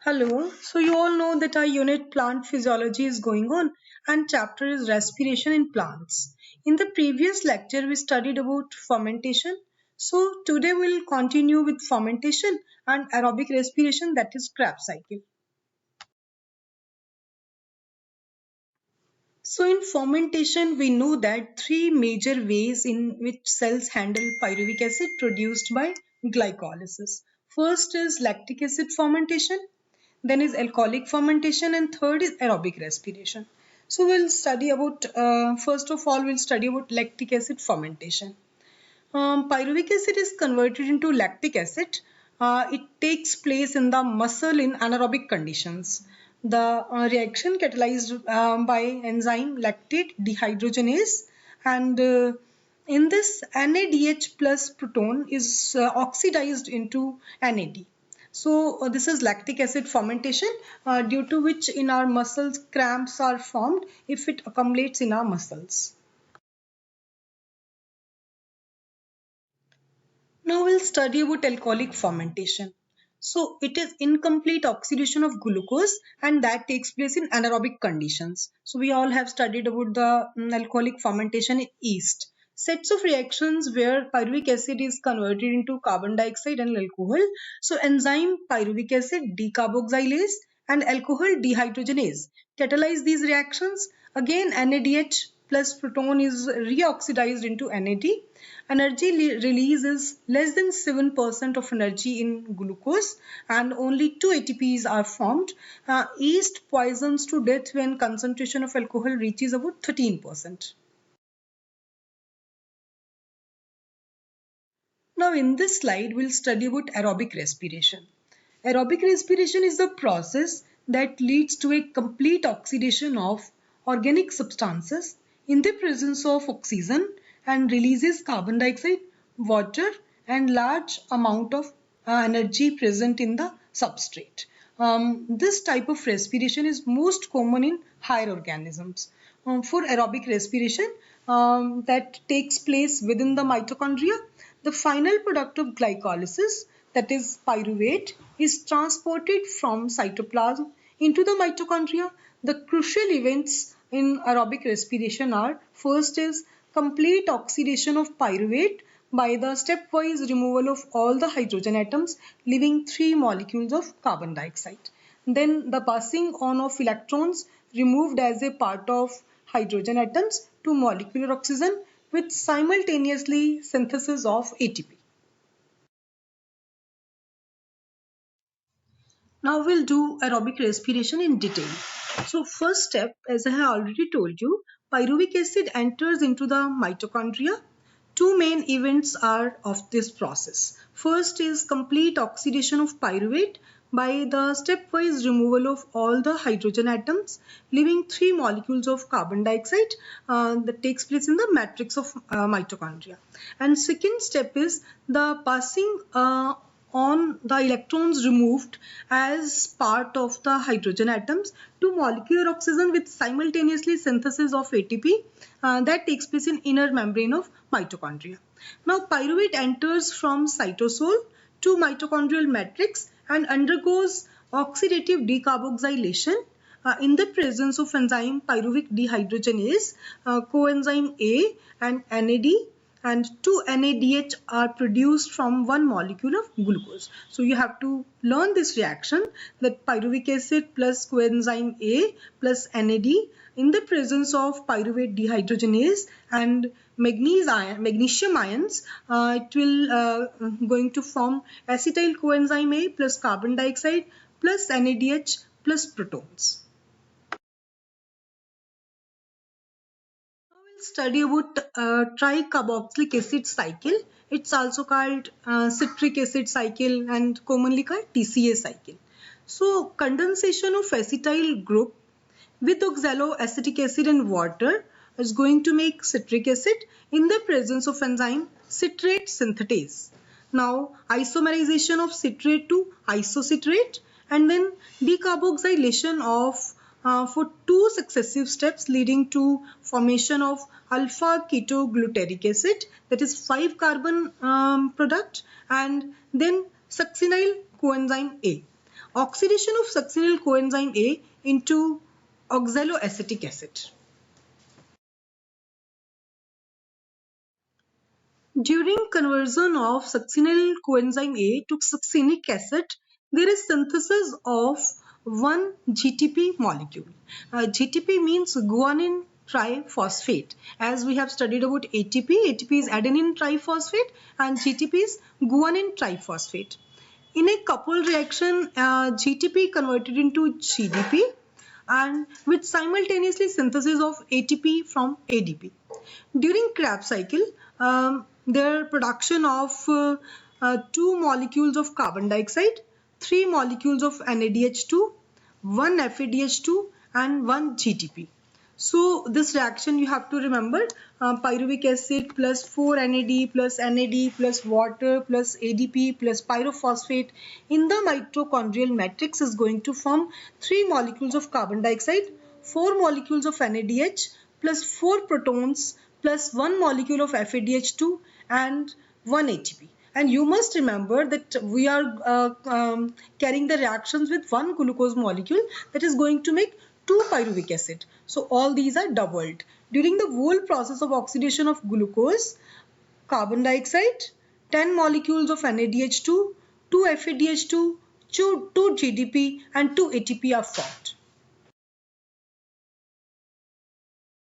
Hello. So you all know that our unit plant physiology is going on and chapter is respiration in plants. In the previous lecture we studied about fermentation. So today we'll continue with fermentation and aerobic respiration, that is Krebs cycle. So in fermentation we know that three major ways in which cells handle pyruvic acid produced by glycolysis. First is lactic acid fermentation, then is alcoholic fermentation, and third is aerobic respiration. So we'll study about first of all we'll study about lactic acid fermentation. Pyruvic acid is converted into lactic acid. It takes place in the muscle in anaerobic conditions. The reaction catalyzed by enzyme lactate dehydrogenase, and in this NADH plus proton is oxidized into NAD. So this is lactic acid fermentation, due to which in our muscles cramps are formed if it accumulates in our muscles. Now we'll study about alcoholic fermentation. So it is incomplete oxidation of glucose and that takes place in anaerobic conditions. So we all have studied about the alcoholic fermentation in yeast. Sets of reactions where pyruvic acid is converted into carbon dioxide and alcohol. So enzyme pyruvic acid decarboxylase and alcohol dehydrogenase catalyze these reactions. Again NADH plus proton is reoxidized into NAD. Energy release is less than 7% of energy in glucose and only 2 ATPs are formed. Yeast poisons to death when concentration of alcohol reaches about 13%. Now in this slide we'll study about aerobic respiration. Aerobic respiration is the process that leads to a complete oxidation of organic substances in the presence of oxygen and releases carbon dioxide, water and large amount of energy present in the substrate. This type of respiration is most common in higher organisms. For aerobic respiration that takes place within the mitochondria, the final product of glycolysis, that is pyruvate, is transported from cytoplasm into the mitochondria. The crucial events in aerobic respiration are: first is complete oxidation of pyruvate by the stepwise removal of all the hydrogen atoms, leaving 3 molecules of carbon dioxide. Then the passing on of electrons removed as a part of hydrogen atoms to molecular oxygen with simultaneously synthesis of ATP. Now we'll do aerobic respiration in detail. So first step, as I have already told you, pyruvic acid enters into the mitochondria. Two main events are of this process. First is complete oxidation of pyruvate by the stepwise removal of all the hydrogen atoms, leaving 3 molecules of carbon dioxide that takes place in the matrix of mitochondria. And second step is the passing on the electrons removed as part of the hydrogen atoms to molecular oxygen with simultaneously synthesis of ATP that takes place in inner membrane of mitochondria. Now pyruvate enters from cytosol to mitochondrial matrix and undergoes oxidative decarboxylation in the presence of enzyme pyruvic dehydrogenase, coenzyme A and NAD, and 2 NADH are produced from one molecule of glucose. So you have to learn this reaction, that pyruvic acid plus coenzyme A plus NAD in the presence of pyruvate dehydrogenase and magnesium ions, it will going to form acetyl coenzyme A plus carbon dioxide plus NADH plus protons. We'll study about tricarboxylic acid cycle. It's also called citric acid cycle and commonly called TCA cycle. So condensation of acetyl group with oxaloacetic acid and water is going to make citric acid in the presence of enzyme citrate synthetase. Now isomerization of citrate to isocitrate and then decarboxylation of for 2 successive steps leading to formation of alpha ketoglutaric acid, that is 5 carbon product, and then succinyl coenzyme A. Oxidation of succinyl coenzyme A into oxaloacetic acid. During conversion of succinyl coenzyme A to succinic acid, there is synthesis of one GTP molecule. GTP means guanine triphosphate. As we have studied about ATP, ATP is adenine triphosphate and GTP is guanine triphosphate. In a coupled reaction, GTP converted into GDP and with simultaneously synthesis of ATP from ADP. During Krebs cycle, there production of two molecules of carbon dioxide, three molecules of NADH2, one FADH2 and one GTP. So this reaction you have to remember, pyruvic acid plus 4 NAD plus NAD plus water plus ADP plus pyrophosphate in the mitochondrial matrix is going to form 3 molecules of carbon dioxide, 4 molecules of NADH plus 4 protons plus 1 molecule of FADH2 and 1 ATP. And you must remember that we are carrying the reactions with 1 glucose molecule that is going to make 2 pyruvic acid. So all these are doubled. During the whole process of oxidation of glucose, carbon dioxide, 10 molecules of NADH2, 2 FADH2, 2 GDP and 2 ATP are formed.